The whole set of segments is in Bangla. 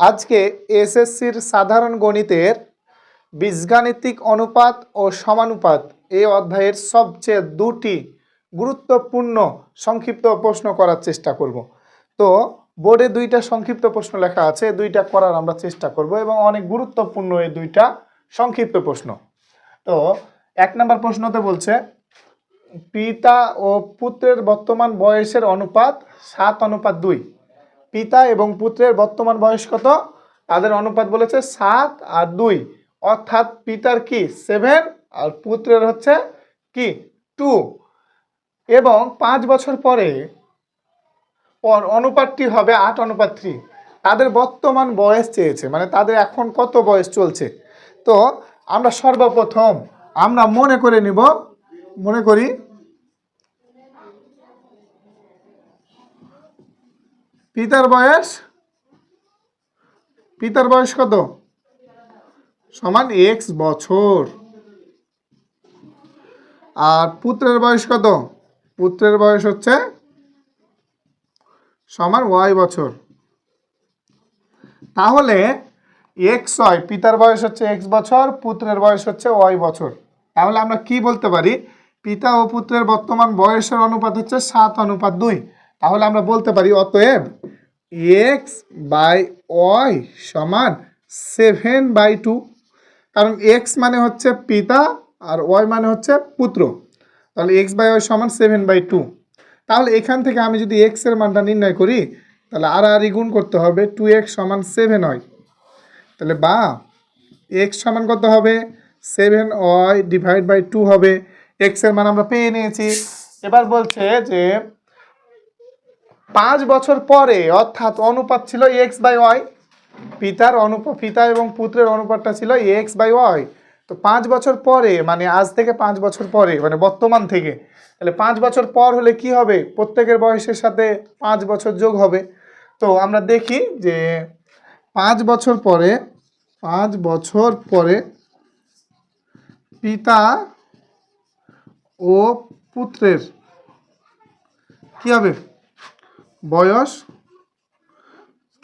আজকে এসএসসির সাধারণ গণিতের বীজগাণিতিক অনুপাত ও সমানুপাত এই অধ্যায়ের সবচেয়ে দুটি গুরুত্বপূর্ণ সংক্ষিপ্ত প্রশ্ন করার চেষ্টা করব। তো বোর্ডে দুইটা সংক্ষিপ্ত প্রশ্ন লেখা আছে, দুইটা করার আমরা চেষ্টা করব এবং অনেক গুরুত্বপূর্ণ এই দুইটা সংক্ষিপ্ত প্রশ্ন। তো 1 নম্বর প্রশ্নতে বলছে পিতা ও পুত্রের বর্তমান বয়সের অনুপাত 7:2। পিতা এবং পুত্রের বর্তমান বয়স কত? তাদের অনুপাত বলেছে 7 আর 2, অর্থাৎ পিতার কি 7 আর পুত্রের হচ্ছে কি 2, এবং 5 বছর পরে অনুপাতটি হবে 8:3। তাদের বর্তমান বয়স চেয়েছে, মানে তাদের এখন কত বয়স চলছে। তো আমরা সর্বপ্রথম আমরা মনে করি পিতার বয়স কত? সমান x বছর। আর পুত্রের বয়স কত? পুত্রের বয়স হচ্ছে সমান y বছর। তাহলে x হয়, পিতার বয়স হচ্ছে x বছর, পুত্রের বয়স হচ্ছে y বছর। তাহলে আমরা কি বলতে পারি? পিতা ও পুত্রের বর্তমান বয়সের অনুপাত হচ্ছে 7:2। তাহলে আমরা বলতে পারি অতএব x/y সমান 7/2। কারণ x মানে হচ্ছে পিতা আর y মানে হচ্ছে পুত্র, তাহলে x/y সমান 7/2। তাহলে এখান থেকে আমি যদি x এর মানটা নির্ণয় করি, তাহলে আর গুণ করতে হবে, 2x সমান 7 হয়। তাহলে বা x সমান কত হবে? 7y ডিভাইড বাই 2 হবে। x এর মান আমরা পেয়ে নিয়েছি। এবার বলছে যে 5 বছর পরে, অর্থাৎ অনুপাত ছিল x/y, পিতা এবং পুত্রের অনুপাতটা ছিল x/y। তো 5 বছর পরে, মানে আজ থেকে 5 বছর পরে, মানে বর্তমান থেকে, তাহলে 5 বছর পর হলে কি হবে? প্রত্যেকের বয়সের সাথে 5 বছর যোগ হবে। তো আমরা দেখি যে 5 বছর পরে পিতা ও পুত্রের কি হবে? বয়স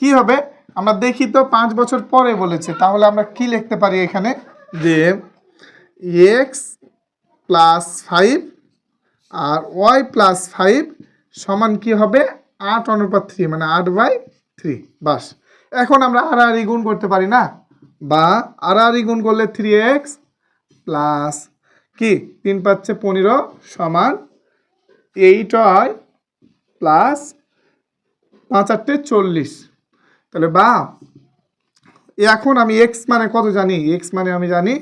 কি হবে? আমরা দেখি তো 5 বছর পরে বলেছে, তাহলে আমরা কি লিখতে পারি এখানে? যে x + 5 আর y + 5 সমান কি হবে? 8:3, মানে 8/3। বাস, এখন আমরা আর গুণ করতে পারি না? বা আর গুণ করলে 3x প্লাস কি 3 × 5 = 15 সমান 8y প্লাস 5 × 8 = 40। তাহলে বা এখন আমি x মানে কত জানি? x মানে আমি জানি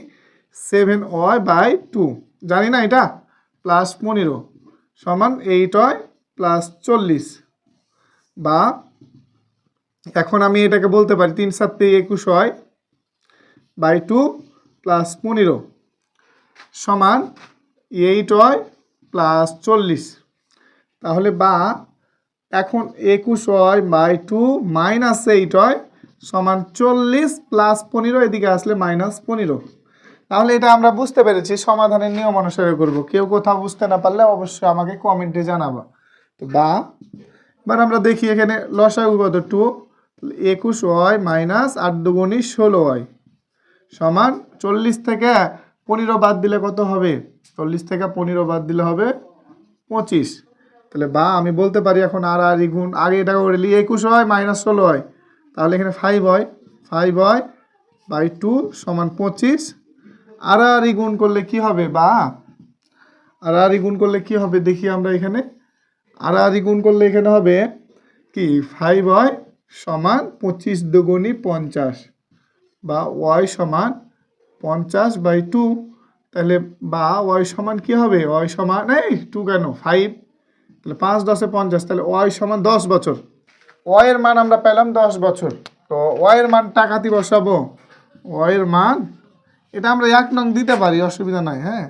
7y/2, জানি না এটা? প্লাস 15 সমান 8y প্লাস 40। বা এখন আমি এটাকে বলতে পারি 3 × 7 = 21y/2 প্লাস 15 সমান 8y প্লাস 40। তাহলে বা এখন 21y/2 মাইনাস 8y সমান 40 প্লাস 15, এদিকে আসলে -15। তাহলে এটা আমরা বুঝতে পেরেছি, সমাধানের নিয়ম অনুসারে করব। কেউ কোথাও বুঝতে না পারলে অবশ্যই আমাকে কমেন্টে জানাবো। তো বা এবার আমরা দেখি এখানে লসাগু কত? 2, 21y মাইনাস 8 × 2 = 16y সমান 40 থেকে 15 বাদ দিলে কত হবে? 40 থেকে 15 বাদ দিলে হবে 25। তাহলে বা আমি বলতে পারি এখন আর গুণ, আগে এটা করে নিই, 21y মাইনাস 16y, তাহলে এখানে 5y/2 সমান 25। আর গুণ করলে কি হবে? বা আর গুণ করলে কি হবে দেখি আমরা এখানে। আর গুণ করলে এখানে হবে কি 5y সমান 25 × 2 = 50, বা y সমান 50/2। তাহলে বা y সমান কি হবে? y সমান 2 কেন 5, তাহলে 5 × 10 = 50, তাহলে y সমান 10 বছর। y এর মান আমরা পেলাম 10 বছর। তো y এর মান টাকাতে বসাবো। y এর মান এটা আমরা 1 নং দিতে পারি, অসুবিধা নাই। হ্যাঁ,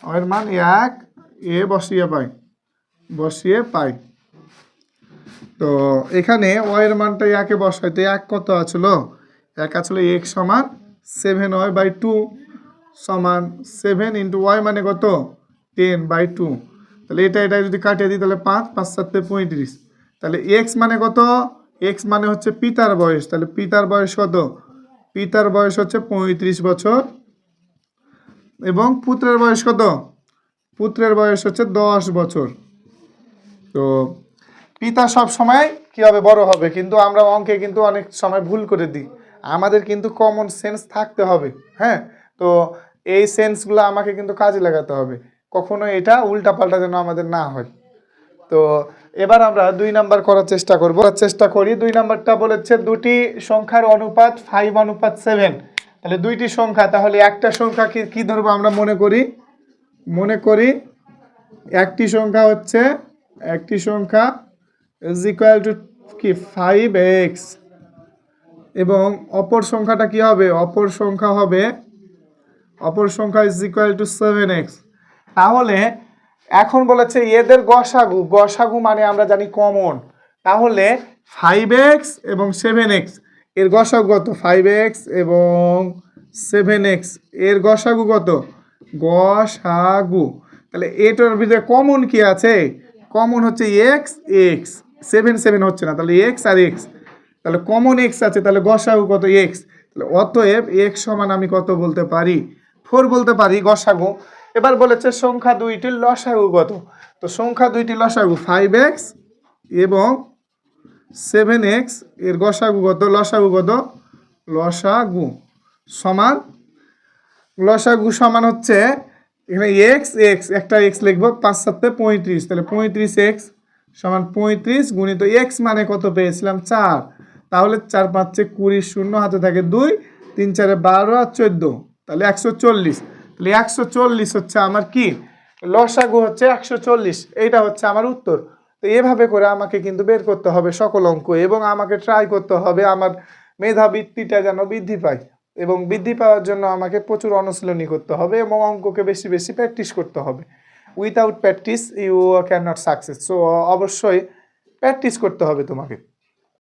y এর মান 1 বসিয়ে পাই। তো এখানে y এর মানটা 1 এ বসাই, তো 1 কত আছিল? 1 আছিল x সমান 7y/2 সমান 7 × y মানে কত? 10/2। তাহলে এটা যদি কাটিয়ে দিই তাহলে 5 × 5 = 35। তাহলে x মানে কত? এক্স মানে হচ্ছে পিতার বয়স, তাহলে পিতার বয়স কত? পিতার বয়স হচ্ছে 35 বছর এবং পুত্রের বয়স কত? পুত্রের বয়স হচ্ছে 10 বছর। তো পিতা সব সময় কি হবে? বড় হবে। কিন্তু আমরা অঙ্কে কিন্তু অনেক সময় ভুল করে দিই। আমাদের কিন্তু কমন সেন্স থাকতে হবে, হ্যাঁ? তো এই সেন্সগুলো আমাকে কিন্তু কাজে লাগাতে হবে, কখনো এটা উল্টাপাল্টা যেন আমাদের না হয়। তো এবার আমরা 2 নাম্বার করার চেষ্টা করব। চেষ্টা করি 2 নাম্বারটা বলেছে দুটি সংখ্যার অনুপাত 5:7। তাহলে দুইটি সংখ্যা, তাহলে একটা সংখ্যা কি ধরবো আমরা? মনে করি একটি সংখ্যা ইজ ইকুয়াল টু কি 5x এবং অপর সংখ্যাটা কি হবে? অপর সংখ্যা ইজ ইকুয়াল টু 7x। তাহলে এখন বলেছে এদের গসাগু মানে আমরা জানি কমন। তাহলে 5x এবং 7x এর গসাগু কত? 5x এবং 7x এর গসাগু কত? গসাগু। তাহলে এটার ভিতরে কমন কি আছে? কমন হচ্ছে x, 7 হচ্ছে না, তাহলে x আর x, তাহলে কমন x আছে, তাহলে গসাগু কত? x। তাহলে অতএব x সমান আমি কত বলতে পারি? 4 বলতে পারি গসাগু। এবার বলেছে সংখ্যা দুইটির লসাগু কত? তো সংখ্যা দুইটির লসাগু 5x এবং 7x এর গসাগু কত? লসাগু কত? লসাগু সমান হচ্ছে এখানে x একটা x লিখবো, 5 7 35, তাহলে 35x সমান 35 গুণিত x মানে কত পেয়েছিলাম? 4। তাহলে 4 5 20, শূন্য হাতে থাকে 2, 3 4 12 আর 14, তাহলে 140। তাহলে 140 হচ্ছে আমার কি? লসাগু হচ্ছে 140। এইটা হচ্ছে আমার উত্তর। তো এভাবে করে আমাকে কিন্তু বের করতে হবে সকল অঙ্ক, এবং আমাকে ট্রাই করতে হবে আমার মেধাবৃত্তিটা যেন বৃদ্ধি পায়। এবং বৃদ্ধি পাওয়ার জন্য আমাকে প্রচুর অনুশীলনী করতে হবে এবং অঙ্ককে বেশি বেশি প্র্যাকটিস করতে হবে। Without practice you can not success. So অবশ্যই প্র্যাকটিস করতে হবে তোমাকে।